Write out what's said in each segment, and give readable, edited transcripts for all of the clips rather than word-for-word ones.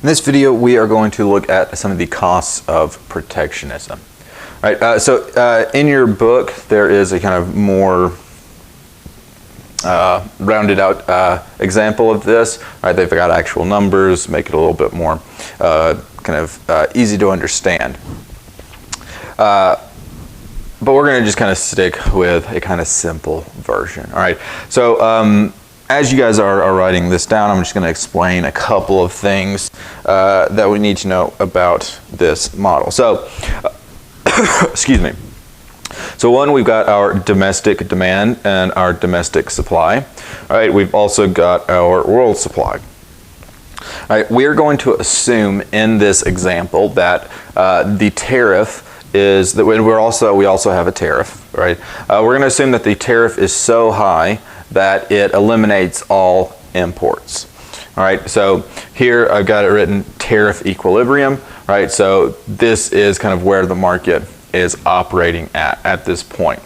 In this video, we are going to look at some of the costs of protectionism. All right, so in your book, there is a kind of more rounded out example of this. All right, they've got actual numbers, make it a little bit more easy to understand. But we're going to just kind of stick with a kind of simple version. All right, so as you guys are writing this down, I'm just going to explain a couple of things that we need to know about this model. So, excuse me. So one, we've got our domestic demand and our domestic supply. All right, we've also got our world supply. All right, we're going to assume in this example that the tariff is that we also have a tariff, right? We're going to assume that the tariff is so high that it eliminates all imports. All right, so here I've got it written tariff equilibrium, right? So this is kind of where the market is operating at this point.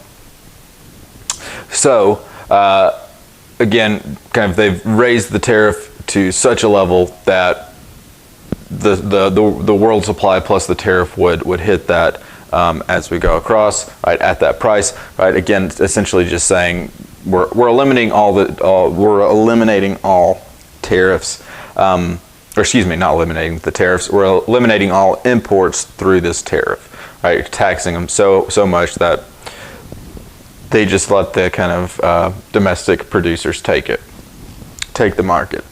So again, kind of they've raised the tariff to such a level that the world supply plus the tariff would hit that as we go across, right, at that price, right? Again, essentially just saying we're eliminating all tariffs, or excuse me, not eliminating the tariffs. We're eliminating all imports through this tariff, right? Taxing them so much that they just let the kind of domestic producers take the market.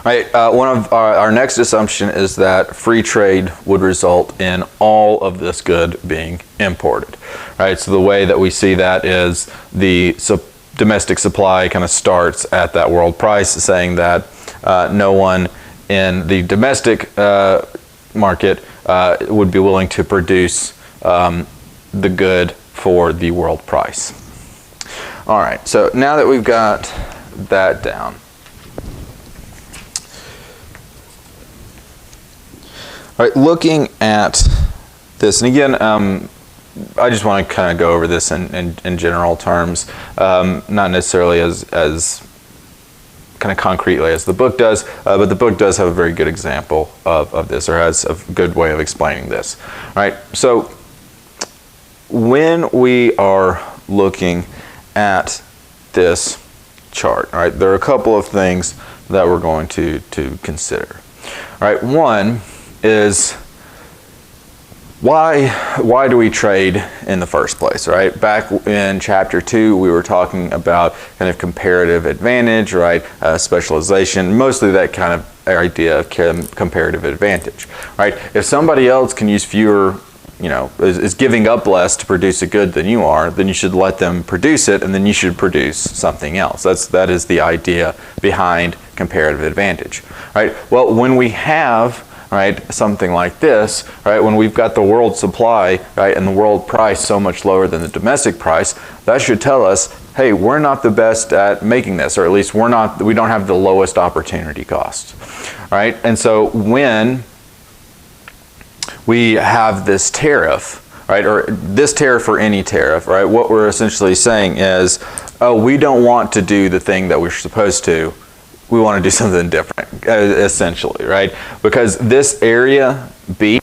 Right. One of our next assumption is that free trade would result in all of this good being imported. Right. So the way that we see that is the domestic supply kind of starts at that world price, saying that no one in the domestic market would be willing to produce the good for the world price. All right. So now that we've got that down. All right, looking at this, and again, I just want to kind of go over this in general terms, not necessarily as kind of concretely as the book does, but the book does have a very good example of this, or has a good way of explaining this. All right, so when we are looking at this chart, all right, there are a couple of things that we're going to consider. All right, one is why do we trade in the first place, right? Back in chapter 2, we were talking about kind of comparative advantage, right? Specialization, mostly that kind of idea of comparative advantage, right? If somebody else can use fewer, is giving up less to produce a good than you are, then you should let them produce it, and then you should produce something else. That is the idea behind comparative advantage, right? Well, when we have something like this, right, when we've got the world supply, right, and the world price so much lower than the domestic price, that should tell us, hey, we're not the best at making this, or at least we don't have the lowest opportunity cost, right? And so when we have this tariff, right, or this tariff or any tariff, right, what we're essentially saying is, oh, we don't want to do the thing that we're supposed to. We want to do something different, essentially, right? Because this area B,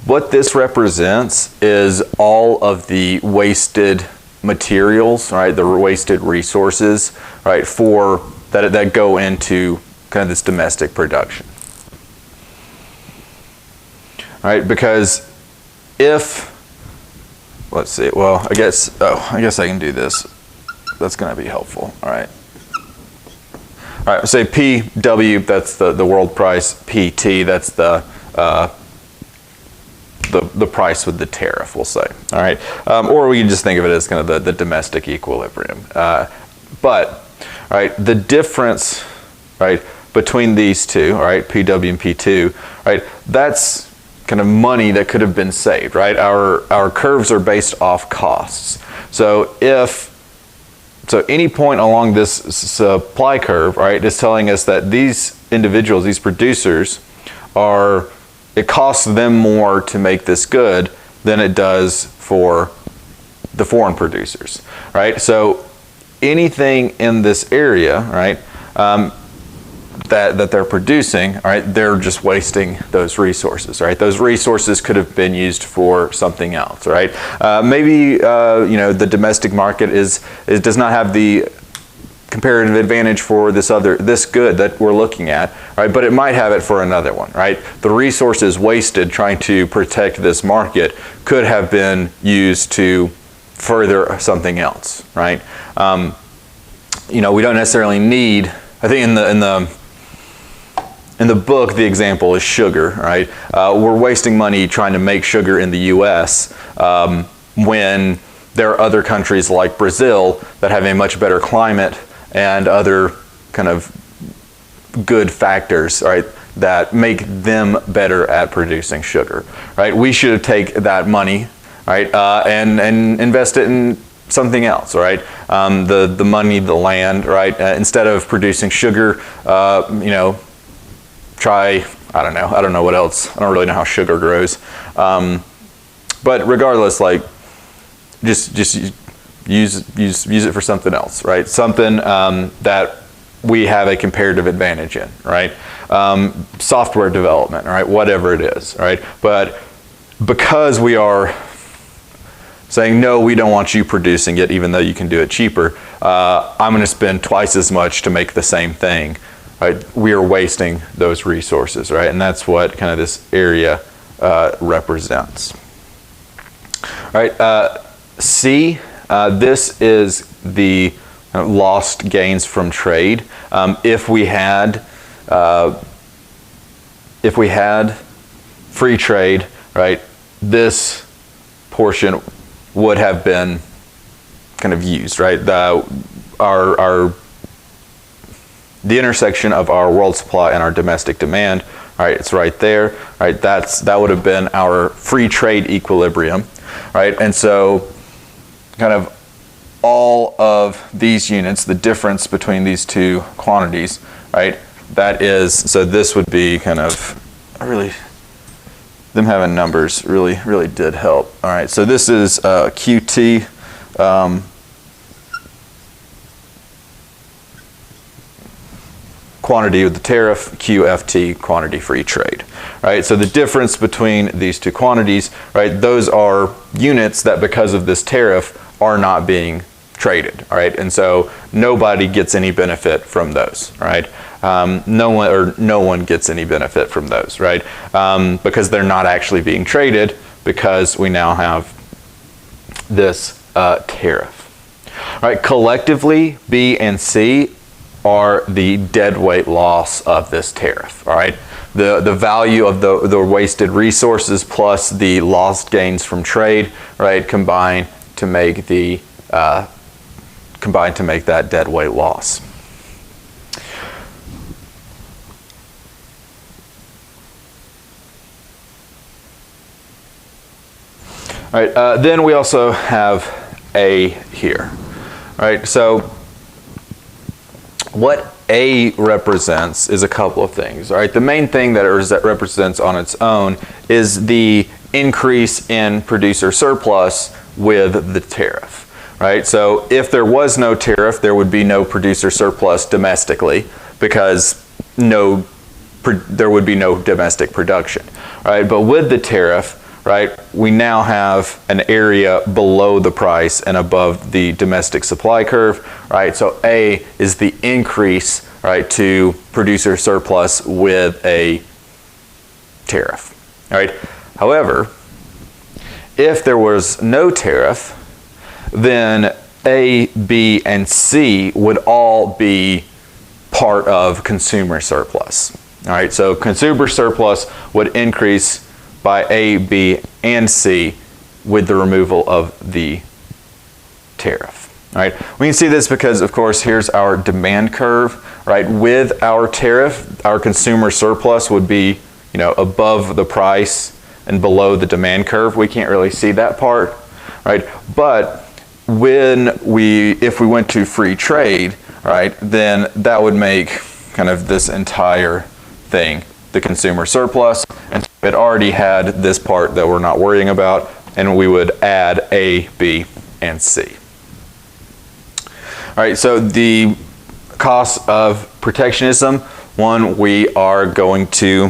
what this represents is all of the wasted materials, right? The wasted resources, right? That go into kind of this domestic production, right? Because let's see. Well, I guess I can do this. That's going to be helpful. All right. All right, say PW, that's the world price. PT, that's the price with the tariff, we'll say. All right, or we can just think of it as kind of the domestic equilibrium. But all right, the difference, right, between these two, all right, PW and P2, right, that's kind of money that could have been saved, right? Our curves are based off costs. So any point along this supply curve, right, is telling us that these individuals, these producers, it costs them more to make this good than it does for the foreign producers, right? So anything in this area, right, that they're producing, all right, they're just wasting those resources, right? Those resources could have been used for something else, right? Maybe the domestic market does not have the comparative advantage for this good that we're looking at, right? But it might have it for another one, right? The resources wasted trying to protect this market could have been used to further something else, right? We don't necessarily need. I think in the book, the example is sugar, right? We're wasting money trying to make sugar in the U.S. When there are other countries like Brazil that have a much better climate and other kind of good factors, right, that make them better at producing sugar, right? We should take that money, right, and invest it in something else, right? The money, the land, right? Instead of producing sugar, try, I don't know what else. I don't really know how sugar grows. But regardless, like, just use it for something else, right? Something that we have a comparative advantage in, right? Software development, right? Whatever it is, right? But because we are saying, no, we don't want you producing it, even though you can do it cheaper, I'm going to spend twice as much to make the same thing, right? We are wasting those resources, right? And that's what kind of this area represents. All right, C, this is the lost gains from trade. If we had free trade, right, this portion would have been kind of used, right? The intersection of our world supply and our domestic demand, right? It's right there, right? That would have been our free trade equilibrium, right? And so, kind of all of these units, the difference between these two quantities, right? So this would be kind of them having numbers really did help. All right, so this is QT. Quantity with the tariff, QFT, quantity free trade, right? So the difference between these two quantities, right, those are units that because of this tariff are not being traded, all right? And so nobody gets any benefit from those, right? No one gets any benefit from those, right? Because they're not actually being traded because we now have this tariff. All right, collectively, B and C are the deadweight loss of this tariff, all right? The value of the wasted resources plus the lost gains from trade, right, combine to make that deadweight loss. All right, then we also have A here, all right? So what A represents is a couple of things, all right? The main thing that it represents on its own is the increase in producer surplus with the tariff, right? So if there was no tariff, there would be no producer surplus domestically because there would be no domestic production, right? But with the tariff, right, we now have an area below the price and above the domestic supply curve, right? So A is the increase, right, to producer surplus with a tariff, all right? However, if there was no tariff, then A, B, and C would all be part of consumer surplus, all right? So consumer surplus would increase by A, B, and C with the removal of the tariff. All right, we can see this because, of course, here's our demand curve, right? With our tariff, our consumer surplus would be, above the price and below the demand curve. We can't really see that part, right? But if we went to free trade, right, then that would make kind of this entire thing the consumer surplus, and so it already had this part that we're not worrying about, and we would add A, B, and C. All right, so the cost of protectionism One, we are going to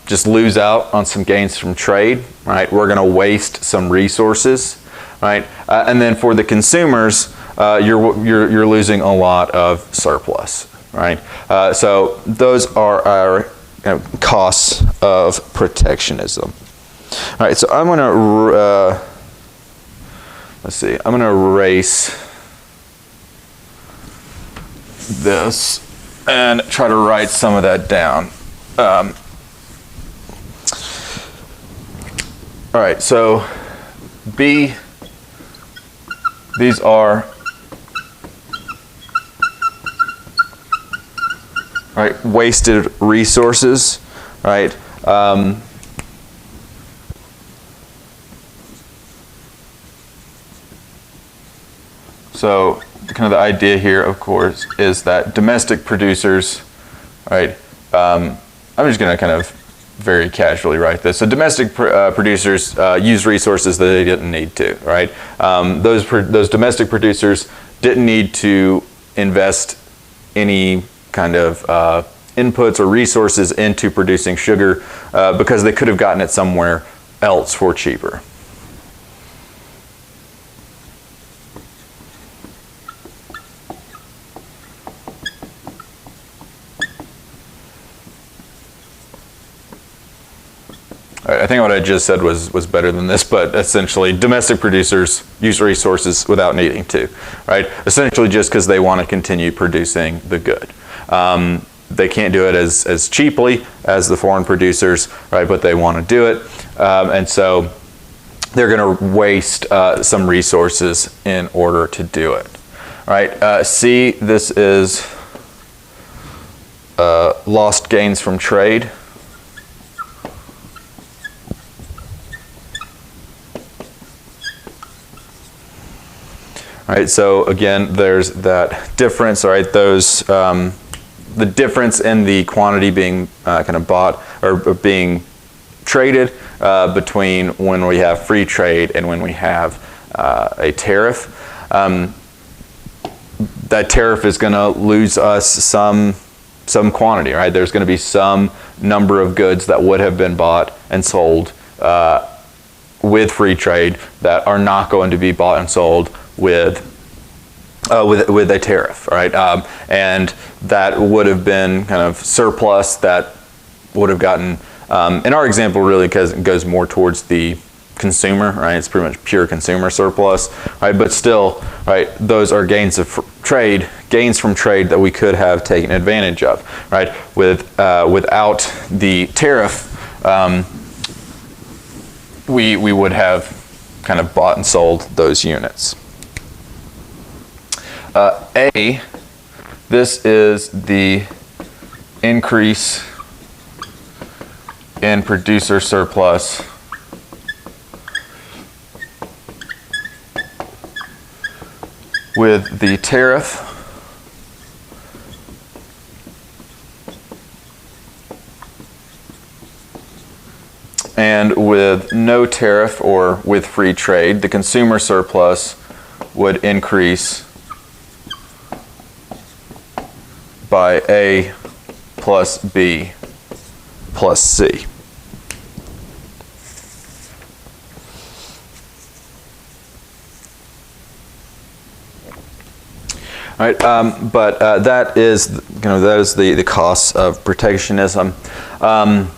just lose out on some gains from trade, right? We're going to waste some resources, right? And then for the consumers, you're losing a lot of surplus, right? So those are our costs of protectionism. All right, so I'm going to let's see. I'm going to erase this and try to write some of that down. All right, so B, these are wasted resources, right? So kind of the idea here, of course, is that domestic producers, right? I'm just going to kind of very casually write this. So domestic producers use resources that they didn't need to, right? Those domestic producers didn't need to invest any kind of inputs or resources into producing sugar because they could have gotten it somewhere else for cheaper. I think what I just said was better than this, but essentially domestic producers use resources without needing to, right? Essentially just because they want to continue producing the good. They can't do it as cheaply as the foreign producers, right? But they want to do it. And so they're going to waste some resources in order to do it, right? C, this is lost gains from trade. All right, so again, there's that difference, all right? Those, the difference in the quantity being kind of bought or being traded between when we have free trade and when we have a tariff. That tariff is going to lose us some quantity, right? There's going to be some number of goods that would have been bought and sold with free trade that are not going to be bought and sold with a tariff, right? And that would have been kind of surplus that would have gotten, in our example, really because it goes more towards the consumer, right? It's pretty much pure consumer surplus, right? But still, right, those are gains of trade, gains from trade that we could have taken advantage of, right? Without the tariff, we would have kind of bought and sold those units. A, this is the increase in producer surplus with the tariff and with no tariff or with free trade, the consumer surplus would increase by A plus B plus C. All right, but that is, that is the costs of protectionism. I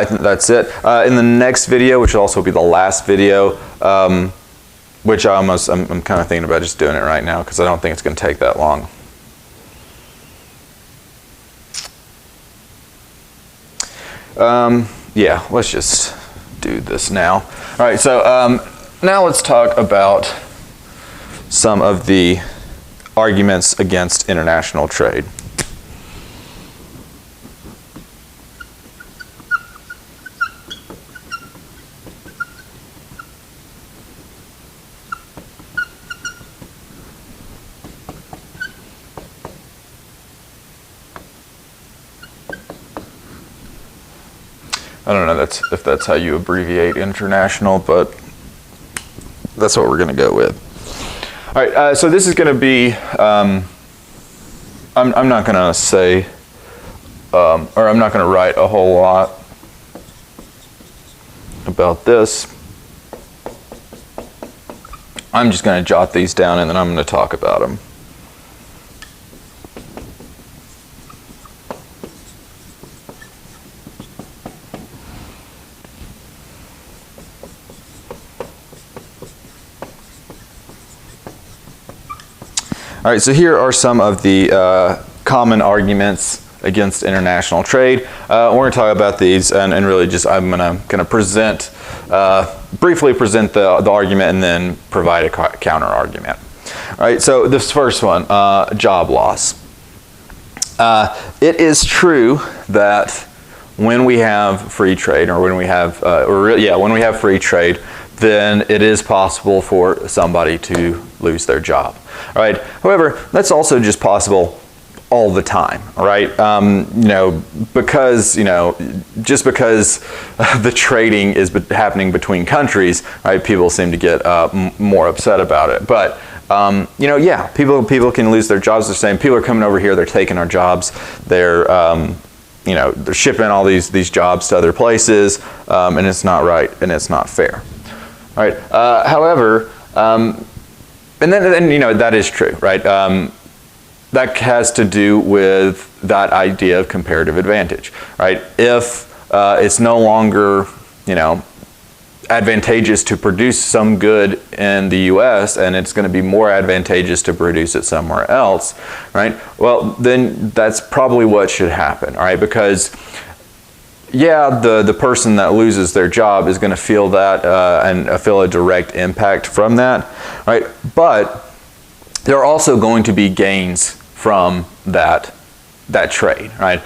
think that's it. In the next video, which will also be the last video, which I'm kind of thinking about just doing it right now because I don't think it's going to take that long. Yeah, let's just do this now. All right, so now let's talk about some of the arguments against international trade. I don't know if that's how you abbreviate international, but that's what we're going to go with. All right, so this is going to be, I'm not going to say, or I'm not going to write a whole lot about this. I'm just going to jot these down and then I'm going to talk about them. All right, so here are some of the common arguments against international trade. We're going to talk about these, and really just I'm going to present, briefly present the argument and then provide a counter argument. All right, so this first one, job loss. It is true that when we have free trade, or when we have, when we have free trade, then it is possible for somebody to lose their job. All right. However, that's also just possible all the time. All right. Because just because the trading is happening between countries, right? People seem to get more upset about it. But yeah, people can lose their jobs. They're saying people are coming over here. They're taking our jobs. They're they're shipping all these jobs to other places, and it's not right and it's not fair. All right. However, and then that is true, right? That has to do with that idea of comparative advantage, right? If it's no longer, advantageous to produce some good in the U.S. and it's going to be more advantageous to produce it somewhere else, right? Well, then that's probably what should happen, all right? Because yeah, the person that loses their job is going to feel that and feel a direct impact from that, right? But there are also going to be gains from that trade, right?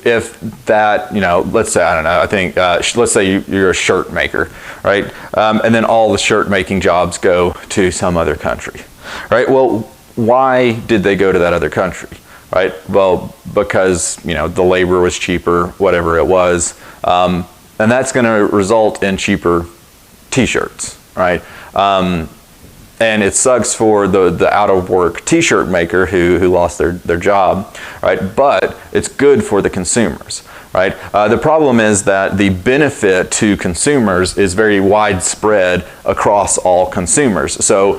If that, let's say, I don't know, I think, let's say you're a shirt maker, right? And then all the shirt making jobs go to some other country, right? Well, why did they go to that other country? Right? Well, because, the labor was cheaper, whatever it was. And that's going to result in cheaper t-shirts, right? And it sucks for the out-of-work t-shirt maker who lost their job, right? But it's good for the consumers, right? The problem is that the benefit to consumers is very widespread across all consumers. So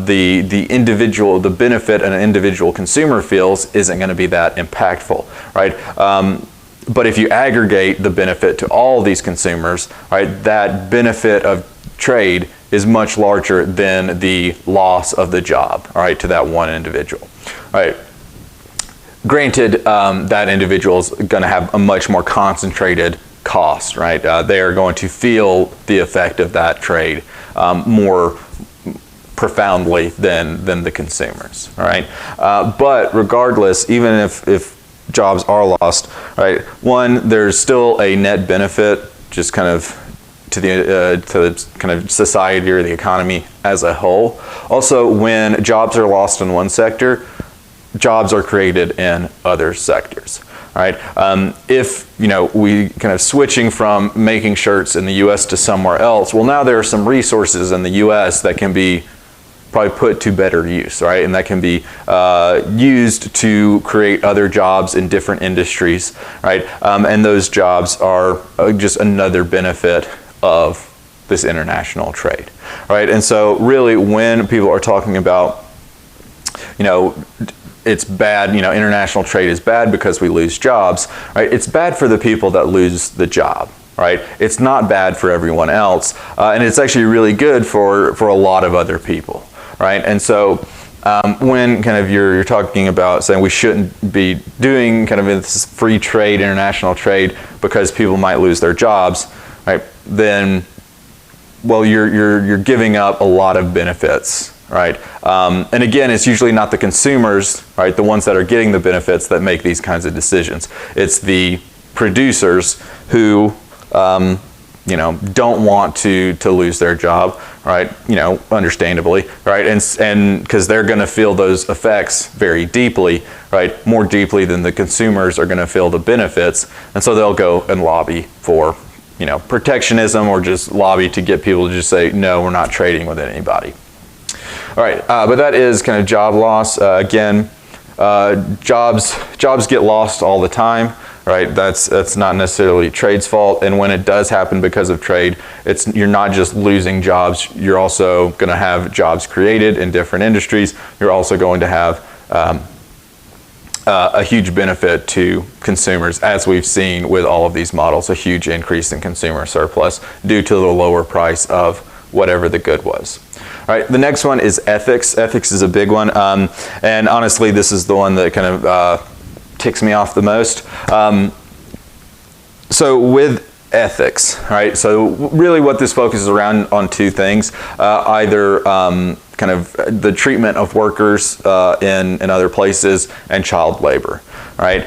the benefit an individual consumer feels isn't going to be that impactful, right? But if you aggregate the benefit to all these consumers, right, that benefit of trade is much larger than the loss of the job, all right, to that one individual, all right. Granted, that individual is going to have a much more concentrated cost, right? They are going to feel the effect of that trade more profoundly than the consumers, all right? But regardless, even if jobs are lost, right? One, there's still a net benefit, just kind of to the kind of society or the economy as a whole. Also, when jobs are lost in one sector, jobs are created in other sectors. All right. If we kind of switching from making shirts in the U.S. to somewhere else, well, now there are some resources in the U.S. that can be probably put to better use, right? And that can be used to create other jobs in different industries, right? And those jobs are just another benefit of this international trade, right? And so really when people are talking about, it's bad, international trade is bad because we lose jobs, right? It's bad for the people that lose the job, right? It's not bad for everyone else. And it's actually really good for a lot of other people, right? And so when kind of you're talking about saying we shouldn't be doing kind of this free trade, international trade, because people might lose their jobs, right? Then, well, you're giving up a lot of benefits, right? And again, it's usually not the consumers, right, the ones that are getting the benefits that make these kinds of decisions. It's the producers who, don't want to lose their job, right? Understandably, right? And because they're going to feel those effects very deeply, right? More deeply than the consumers are going to feel the benefits, and so they'll go and lobby for, protectionism, or just lobby to get people to just say, no, we're not trading with anybody. All right, but that is kind of job loss. Again, jobs get lost all the time, right? That's not necessarily trade's fault, and when it does happen because of trade, you're not just losing jobs, you're also going to have jobs created in different industries. You're also going to have a huge benefit to consumers, as we've seen with all of these models, a huge increase in consumer surplus due to the lower price of whatever the good was. All right, the next one is ethics. Ethics is a big one, and honestly, this is the one that kind of ticks me off the most. So with ethics, right? So really, what this focuses around on two things: either kind of the treatment of workers in other places and child labor, right?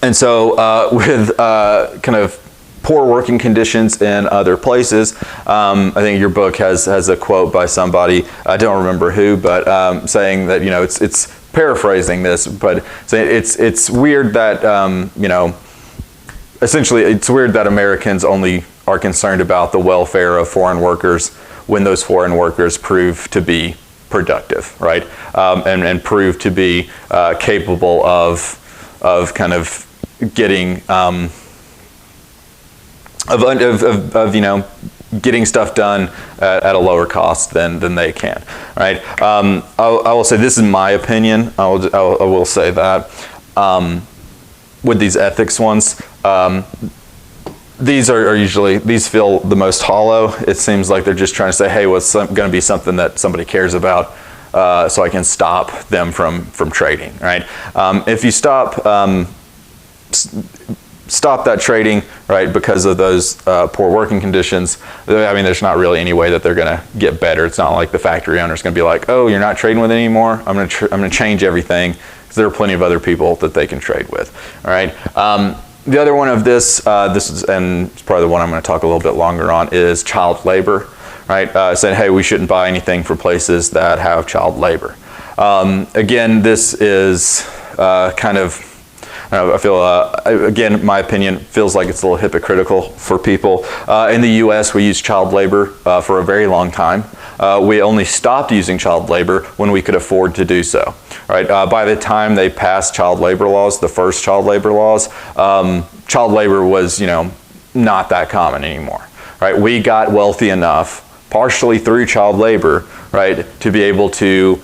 And so with kind of poor working conditions in other places. I think your book has a quote by somebody, I don't remember who, but saying that, you know, it's paraphrasing this, but saying it's weird that, you know, essentially it's weird that Americans only are concerned about the welfare of foreign workers when those foreign workers prove to be productive, right? And prove to be capable of kind of getting of you know, getting stuff done at a lower cost than they can, right? I will say this is my opinion. I will say that with these ethics ones, these are usually, these feel the most hollow. It seems like they're just trying to say, hey, what's going to be something that somebody cares about, so I can stop them from trading, right? If you stop that trading, right, because of those poor working conditions, I mean, there's not really any way that they're going to get better. It's not like the factory owner's going to be like, oh, you're not trading with it anymore, I'm going to change everything, because there are plenty of other people that they can trade with. All right. The other one of this is, and it's probably the one I'm going to talk a little bit longer on, is child labor, right? Saying, hey, we shouldn't buy anything for places that have child labor. Again, this is kind of, I feel, again, my opinion, feels like it's a little hypocritical for people. In the US, we use child labor for a very long time. We only stopped using child labor when we could afford to do so. Right? By the time they passed child labor laws, the first child labor laws, child labor was, you know, not that common anymore. Right? We got wealthy enough, partially through child labor, right, to be able to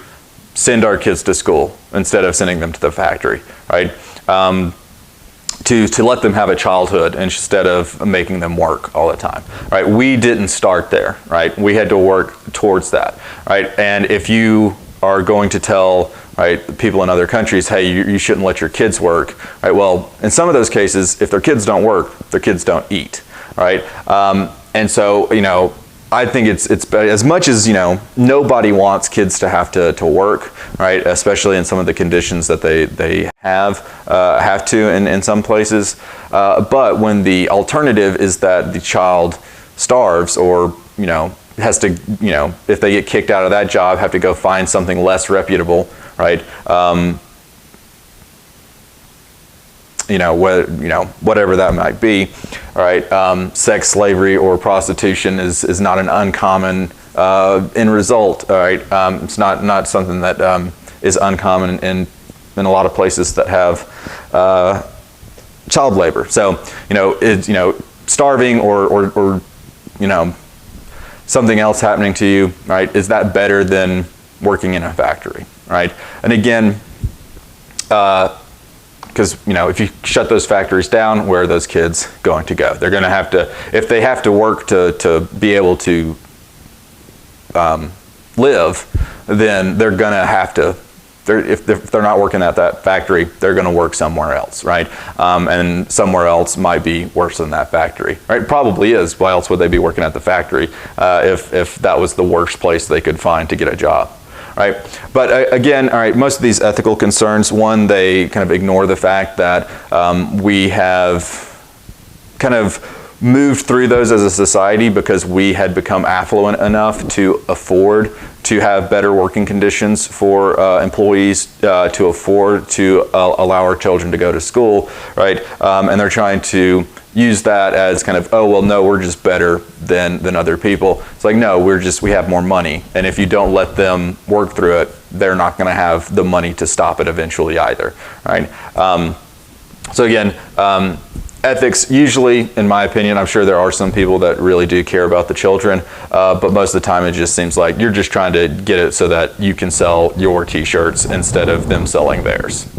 send our kids to school instead of sending them to the factory. Right? To let them have a childhood instead of making them work all the time, right? We didn't start there, right? We had to work towards that, right? And if you are going to tell, right, people in other countries, hey, you shouldn't let your kids work, right? Well, in some of those cases, if their kids don't work, their kids don't eat, right? And so, you know, I think it's as much as, you know, nobody wants kids to have to work, right? Especially in some of the conditions that they have to in some places. But when the alternative is that the child starves, or, you know, has to, you know, if they get kicked out of that job, have to go find something less reputable, right? You know, whatever that might be, all right. Sex, slavery, or prostitution is not an uncommon end result, all right. It's not something that is uncommon in a lot of places that have child labor. So, you know, starving or you know, something else happening to you, right? Is that better than working in a factory, right? And again, because, you know, if you shut those factories down, where are those kids going to go? They're going to have to, if they have to work to be able to live, then they're going to have to, if they're not working at that factory, they're going to work somewhere else, right? And somewhere else might be worse than that factory, right? Probably is. Why else would they be working at the factory if that was the worst place they could find to get a job? Right? But again, all right, most of these ethical concerns, one, they kind of ignore the fact that we have kind of moved through those as a society because we had become affluent enough to afford to have better working conditions for employees to afford to allow our children to go to school, right? And they're trying to use that as kind of, oh, well, no, we're just better than other people. It's like, no, we have more money. And if you don't let them work through it, they're not going to have the money to stop it eventually either, right? So again, ethics usually, in my opinion, I'm sure there are some people that really do care about the children, but most of the time it just seems like you're just trying to get it so that you can sell your t-shirts instead of them selling theirs.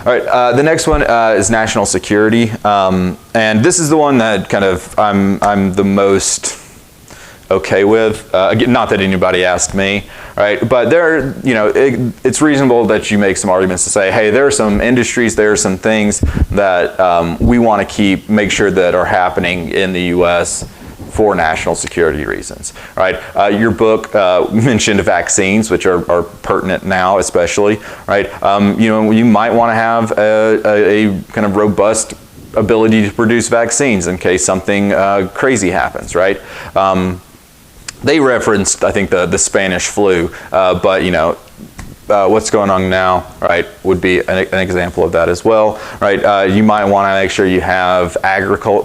All right, the next one is national security, and this is the one that kind of I'm the most okay with. Again, not that anybody asked me, right? But it's reasonable that you make some arguments to say, hey, there are some industries, there are some things that we want to make sure that are happening in the U.S. for national security reasons, right? Your book mentioned vaccines, which are pertinent now, especially, right? You might want to have a kind of robust ability to produce vaccines in case something crazy happens, right? They referenced, I think, the Spanish flu, but what's going on now, right, would be an example of that as well, right? You might want to make sure you have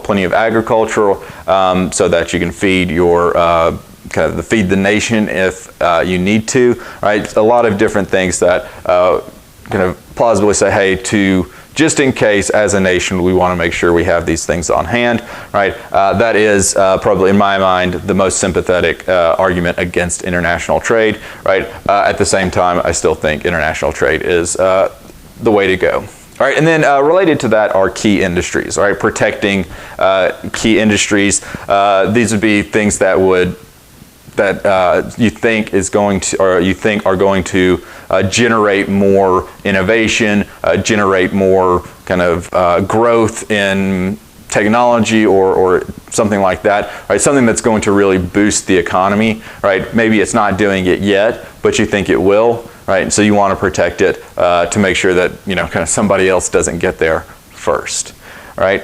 plenty of agricultural so that you can feed your feed the nation if you need to, right? A lot of different things that kind of plausibly say, hey, just in case, as a nation, we want to make sure we have these things on hand, right? That is probably, in my mind, the most sympathetic argument against international trade, right? At the same time, I still think international trade is the way to go. All right, and then related to that are key industries, right? Protecting key industries. These would be things that you think are going to generate more innovation, generate more kind of growth in technology or something like that, right? Something that's going to really boost the economy, right? Maybe it's not doing it yet, but you think it will, right? So you want to protect it to make sure that kind of somebody else doesn't get there first, right?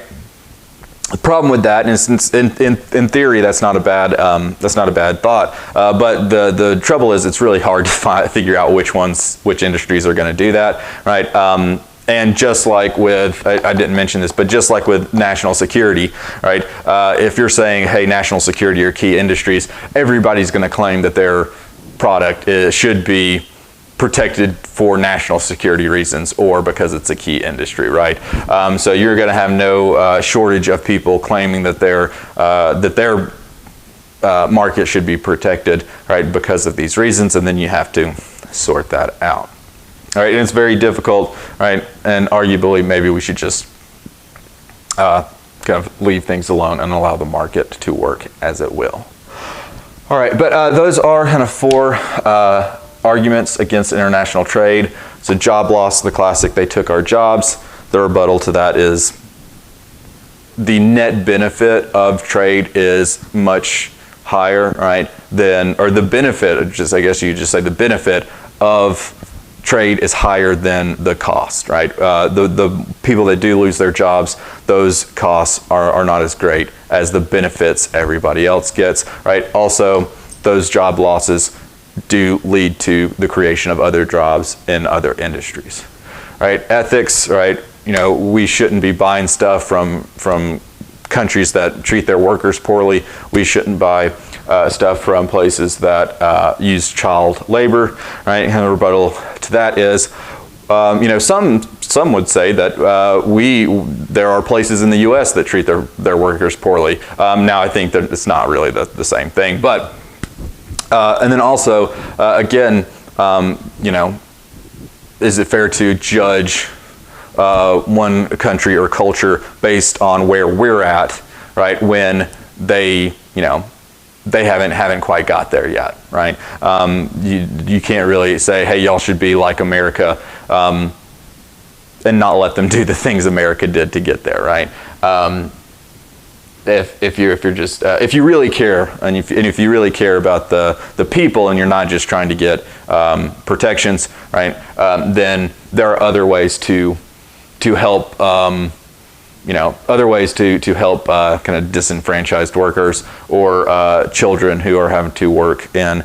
The problem with that, and in theory, that's not a bad thought. But the trouble is, it's really hard to figure out which industries are going to do that, right? And just like with, I didn't mention this, but just like with national security, right? If you're saying, hey, national security or key industries, everybody's going to claim that their product should be protected for national security reasons or because it's a key industry, right? So you're going to have no shortage of people claiming that their market should be protected, right, because of these reasons, and then you have to sort that out. All right, and it's very difficult, right? And arguably, maybe we should just kind of leave things alone and allow the market to work as it will. All right, but those are kind of 4 arguments against international trade. So job loss, the classic, they took our jobs. The rebuttal to that is the net benefit of trade is much higher, right, or the benefit, I guess you could just say the benefit of trade is higher than the cost, right? The people that do lose their jobs, those costs are not as great as the benefits everybody else gets, right? Also, those job losses do lead to the creation of other jobs in other industries, right? Ethics, right? We shouldn't be buying stuff from countries that treat their workers poorly. We shouldn't buy stuff from places that use child labor, right? And the rebuttal to that is, some would say that there are places in the U.S. that treat their workers poorly. Now I think that it's not really the same thing, but. And then also, again, is it fair to judge one country or culture based on where we're at, right? When they haven't quite got there yet, right? You can't really say, hey, y'all should be like America, and not let them do the things America did to get there, right? If you really care, and if you really care about the people, and you're not just trying to get protections, right? Then there are other ways to help other ways to help kind of disenfranchised workers or children who are having to work in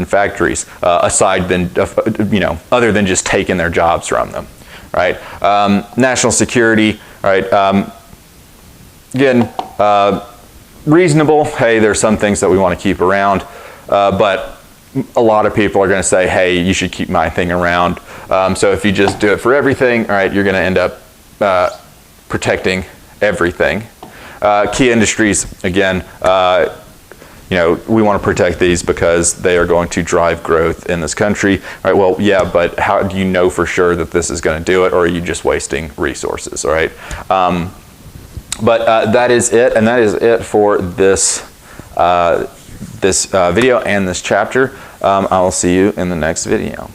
factories, aside than other than just taking their jobs from them, right? National security, right? Again, reasonable. Hey, there's some things that we want to keep around, but a lot of people are going to say, hey, you should keep my thing around. So if you just do it for everything, all right, you're going to end up protecting everything. Key industries, again, we want to protect these because they are going to drive growth in this country. All right, well, yeah, but how do you know for sure that this is going to do it, or are you just wasting resources, all right? But that is it, and that is it for this video and this chapter. I will see you in the next video.